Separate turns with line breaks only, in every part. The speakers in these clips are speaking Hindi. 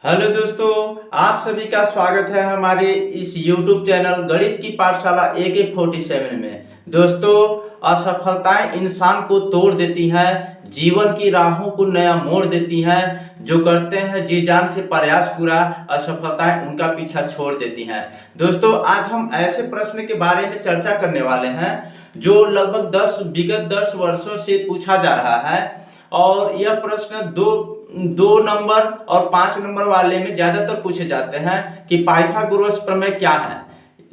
हेलो दोस्तों, आप सभी का स्वागत है हमारे इस YouTube चैनल गणित की पाठशाला AK47 में। दोस्तों, असफलताएं इंसान को तोड़ देती हैं, जीवन की राहों को नया मोड़ देती हैं। जो करते हैं जी जान से प्रयास पूरा, असफलताएं उनका पीछा छोड़ देती हैं। दोस्तों, आज हम ऐसे प्रश्न के बारे में चर्चा करने वाले हैं जो लगभग विगत 10 वर्षों से पूछा जा रहा है। और यह प्रश्न दो नंबर और 5 नंबर वाले में ज्यादातर पूछे जाते हैं कि पाइथागोरस प्रमेय क्या है,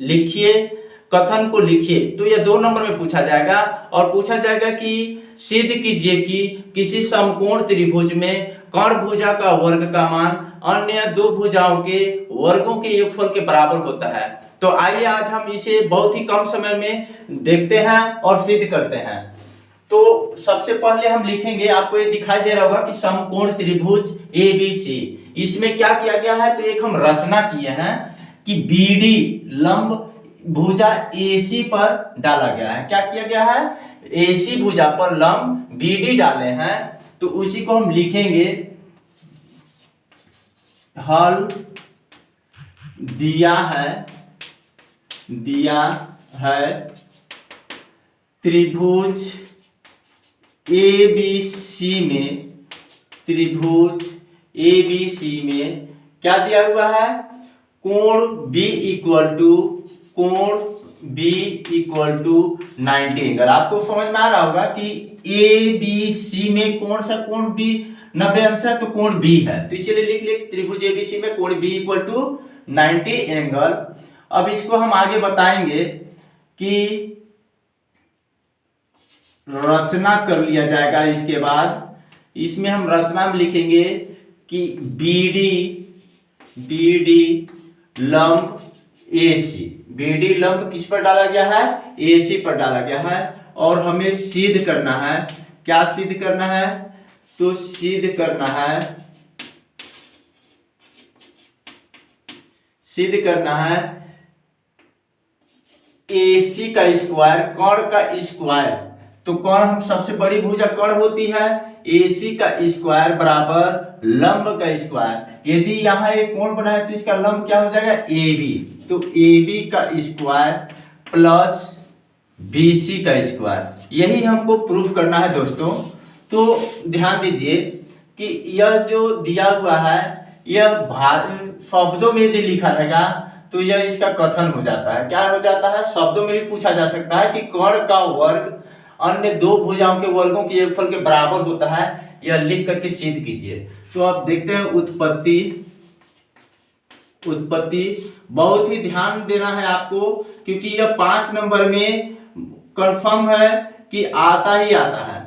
लिखिए, कथन को लिखिए। तो यह 2 नंबर में पूछा जाएगा और पूछा जाएगा कि सिद्ध कीजिए कि किसी समकोण त्रिभुज में कर्ण भुजा का वर्ग का मान अन्य 2 भुजाओं के वर्गों के योगफल के बराबर होता है। तो आइए आज हम इसे बहुत ही कम समय में देखते हैं और सिद्ध करते हैं। तो सबसे पहले हम लिखेंगे, आपको ये दिखाई दे रहा होगा कि समकोण त्रिभुज ABC। इसमें क्या किया गया है, तो एक हम रचना किए हैं कि BD लंब भुजा AC पर डाला गया है। क्या किया गया है, AC भुजा पर लंब BD डाले हैं। तो उसी को हम लिखेंगे, हल दिया है त्रिभुज ABC में क्या दिया हुआ है, कोण B इक्वल टू 90 एंगल। आपको समझ में आ रहा होगा कि ABC में कौन सा कोण B 90 अंश है, तो कोण B है। तो इसीलिए लिख ले त्रिभुज ABC में कोण B इक्वल टू 90 एंगल। अब इसको हम आगे बताएंगे कि रचना कर लिया जाएगा। इसके बाद इसमें हम रचना में लिखेंगे कि BD लंब BD लंब किस पर डाला गया है, AC पर डाला गया है। और हमें सिद्ध करना है, क्या सिद्ध करना है, तो सिद्ध करना है AC का स्क्वायर, कर्ण का स्क्वायर। तो कर्ण हम सबसे बड़ी भुजा कर्ण होती है, AC का स्क्वायर बराबर लंब का स्क्वायर। यदि यहाँ एक कोण बना है तो इसका लंब क्या हो जाएगा, AB। तो AB का स्क्वायर प्लस BC का स्क्वायर, यही हमको प्रूफ करना है दोस्तों। तो ध्यान दीजिए कि यह जो दिया हुआ है, यह शब्दों में यदि लिखा रहेगा तो यह इसका कथन हो जाता है। क्या हो जाता है, शब्दों में भी पूछा जा सकता है कि कर्ण का वर्ग अन्य 2 भुजाओं के वर्गों के योगफल के बराबर होता है। यह लिख करके सिद्ध कीजिए। तो अब देखते हैं उत्पत्ति बहुत ही ध्यान देना है आपको, क्योंकि यह 5 नंबर में कंफर्म है कि आता ही आता है।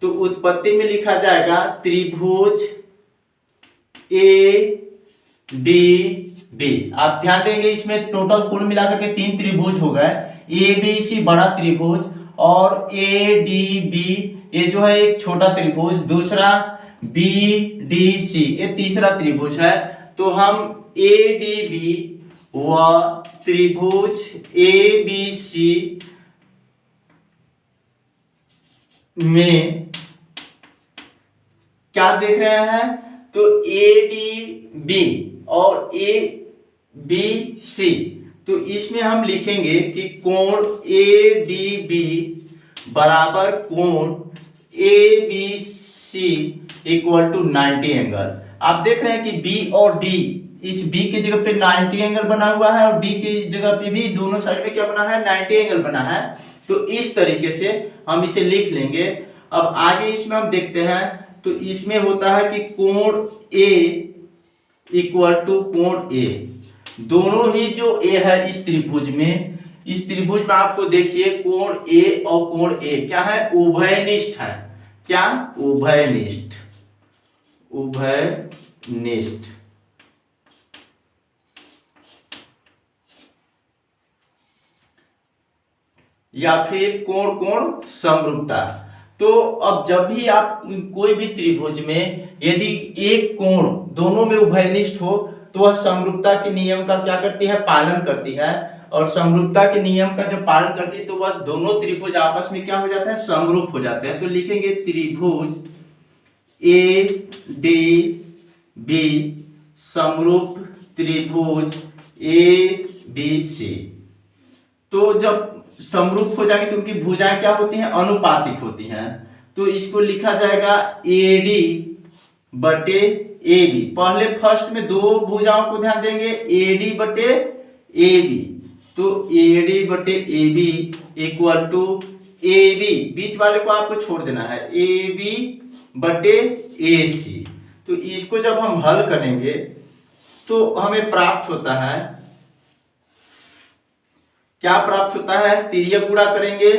तो उत्पत्ति में लिखा जाएगा त्रिभुज ADB। आप ध्यान देंगे इसमें टोटल कुल मिलाकर के 3 त्रिभुज हो गए। ABC बड़ा त्रिभुज और ADB ये जो है एक छोटा त्रिभुज, दूसरा BDC ये तीसरा त्रिभुज है। तो हम ADB व त्रिभुज ABC में क्या देख रहे हैं, तो ADB और ABC। तो इसमें हम लिखेंगे कि कोण ADB बराबर कोण ABC इक्वल टू 90 एंगल। आप देख रहे हैं कि B और D, इस B की जगह पे 90 एंगल बना हुआ है और D की जगह पे भी दोनों साइड में क्या बना है, 90 एंगल बना है। तो इस तरीके से हम इसे लिख लेंगे। अब आगे इसमें हम देखते हैं, तो इसमें होता है कि कोण A इक्वल टू कोण A। दोनों ही जो A है इस त्रिभुज में आपको देखिए कोण A और कोण A क्या है, उभयनिष्ठ है। क्या, उभयनिष्ठ या फिर कोण समरूपता। तो अब जब भी आप कोई भी त्रिभुज में यदि एक कोण दोनों में उभयनिष्ठ हो तो वह समरूपता के नियम का क्या करती है, पालन करती है। और समरूपता के नियम का जब पालन करती है तो वह दोनों त्रिभुज आपस में क्या हो जाते हैं, समरूप हो जाते हैं। तो लिखेंगे त्रिभुज ADB समरूप त्रिभुज ए बी सी। तो जब समरूप हो जाएंगे तो उनकी भुजाएं क्या होती हैं, अनुपातिक होती हैं। तो इसको लिखा जाएगा AD बटे AB। पहले फर्स्ट में दो भुजाओं को ध्यान देंगे, AD बटे AB। तो AD बटे AB इक्वल टू AB, बीच वाले को आपको छोड़ देना है, AB बटे AC। तो इसको जब हम हल करेंगे तो हमें प्राप्त होता है, क्या प्राप्त होता है, तिर्यक गुणा करेंगे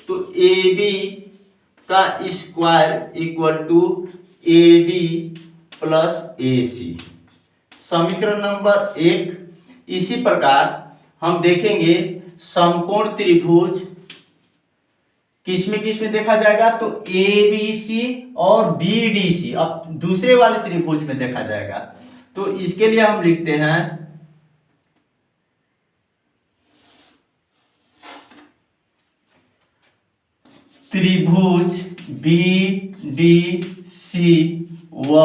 तो AB का square equal to AD plus AC, समीकरण नंबर 1। इसी प्रकार हम देखेंगे समकोण त्रिभुज किसमें देखा जाएगा, तो ABC और BDC, अब दूसरे वाले त्रिभुज में देखा जाएगा। तो इसके लिए हम लिखते हैं त्रिभुज BDC व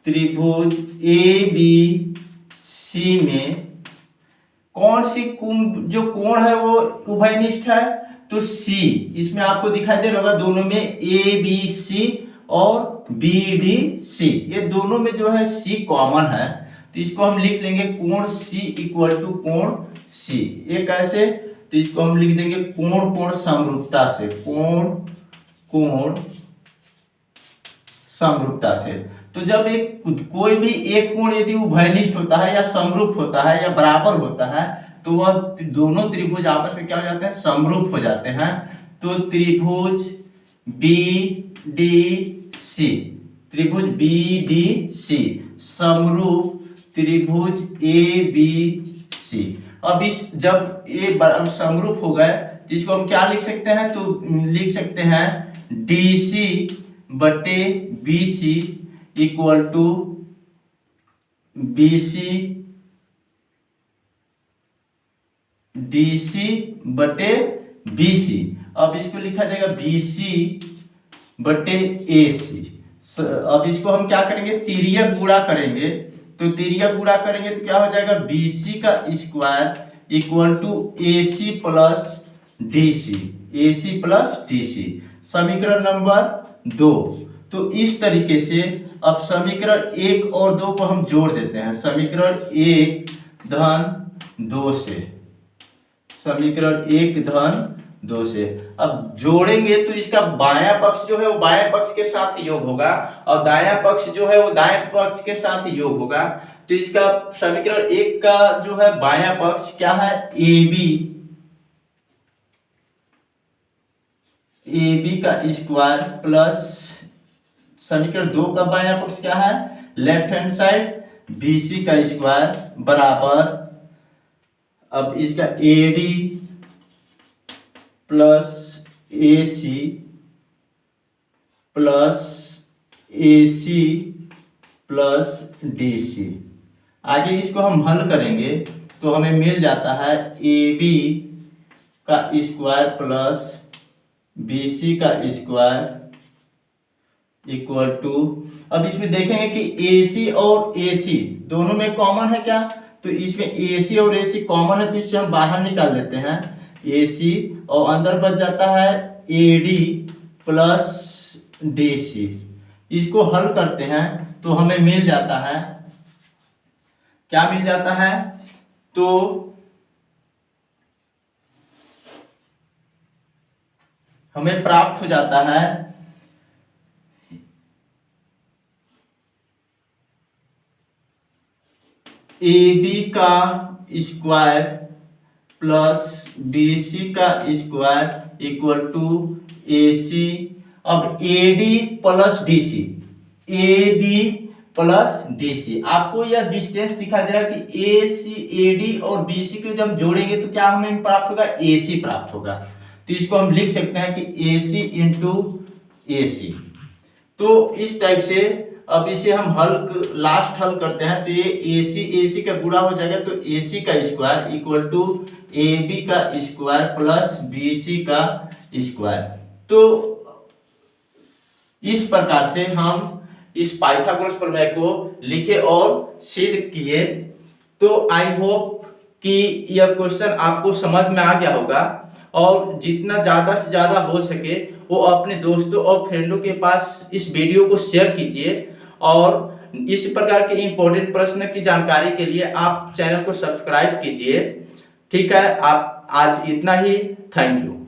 त्रिभुज ABC में कौन सी जो कोण है वो उभयनिष्ठ है, तो C। इसमें आपको दिखाई दे रहा होगा दोनों में ABC और BDC, ये दोनों में जो है C कॉमन है। तो इसको हम लिख लेंगे कोण C इक्वल टू कोण C। ये कैसे, तो इसको हम लिख देंगे कोण कोण समरूपता से, कोण कोण समरूपता से। तो जब एक कोई भी एक कोण यदि उभयनिष्ठ होता है या समरूप होता है या बराबर होता है तो वह दोनों त्रिभुज आपस में क्या हो जाते हैं, समरूप हो जाते हैं। तो त्रिभुज BDC, त्रिभुज BDC समरूप त्रिभुज ABC। अब इस जब ये समरूप हो गए तो इसको हम क्या लिख सकते हैं, तो लिख सकते हैं DC बटे BC equal to BC DC बटे BC। अब इसको लिखा जाएगा BC बटे AC। अब इसको हम क्या करेंगे, तिर्यक गुणा करेंगे। तो तिर्यक गुणा करेंगे तो क्या हो जाएगा, BC का square equal to AC plus DC, AC plus DC, समीकरण नंबर 2। तो इस तरीके से अब समीकरण 1 और 2 को हम जोड़ देते हैं, समीकरण 1 धन 2 से, समीकरण 1 धन 2 से। अब जोड़ेंगे तो इसका बायां पक्ष जो है वो बाएं पक्ष के साथ योग होगा और दायां पक्ष जो है वो दाएं पक्ष के साथ योग होगा। तो इसका समीकरण 1 का जो है बायां पक्ष क्या है, AB का स्क्वायर प्लस समीकरण 2 का बायां पक्ष क्या है, लेफ्ट हैंड साइड BC का स्क्वायर बराबर, अब इसका AD plus AC plus AC plus DC। आगे इसको हम हल करेंगे तो हमें मिल जाता है AB का स्क्वायर प्लस BC का स्क्वायर इक्वल टू, अब इसमें देखेंगे कि AC और AC दोनों में कॉमन है क्या, तो इसमें AC और AC कॉमन है तो इससे हम बाहर निकाल लेते हैं AC और अंदर बच जाता है AD प्लस DC। इसको हल करते हैं तो हमें मिल जाता है, क्या मिल जाता है, तो हमें प्राप्त हो जाता है AB का स्क्वायर प्लस BC का स्क्वायर इक्वल टू AC। अब AD plus DC, AD plus DC, आपको यह डिस्टेंस दिखाई दे रहा है कि AC AD और BC को जब हम जोड़ेंगे तो क्या हमें प्राप्त होगा, AC प्राप्त होगा। तो इसको हम लिख सकते हैं कि AC इंटू AC। तो इस टाइप से अब इसे हम लास्ट हल करते हैं तो ये AC का गुणा हो जाएगा तो AC का स्क्वायर इक्वल टू AB का स्क्वायर प्लस BC का स्क्वायर। तो इस प्रकार से हम इस पाइथागोरस प्रमेय को लिखे और सिद्ध किए। तो आई होप कि यह क्वेश्चन आपको समझ में आ गया होगा, और जितना ज़्यादा से ज़्यादा हो सके वो अपने दोस्तों और फ्रेंडों के पास इस वीडियो को शेयर कीजिए। और इस प्रकार के इंपॉर्टेंट प्रश्न की जानकारी के लिए आप चैनल को सब्सक्राइब कीजिए। ठीक है, आप आज इतना ही। Thank you.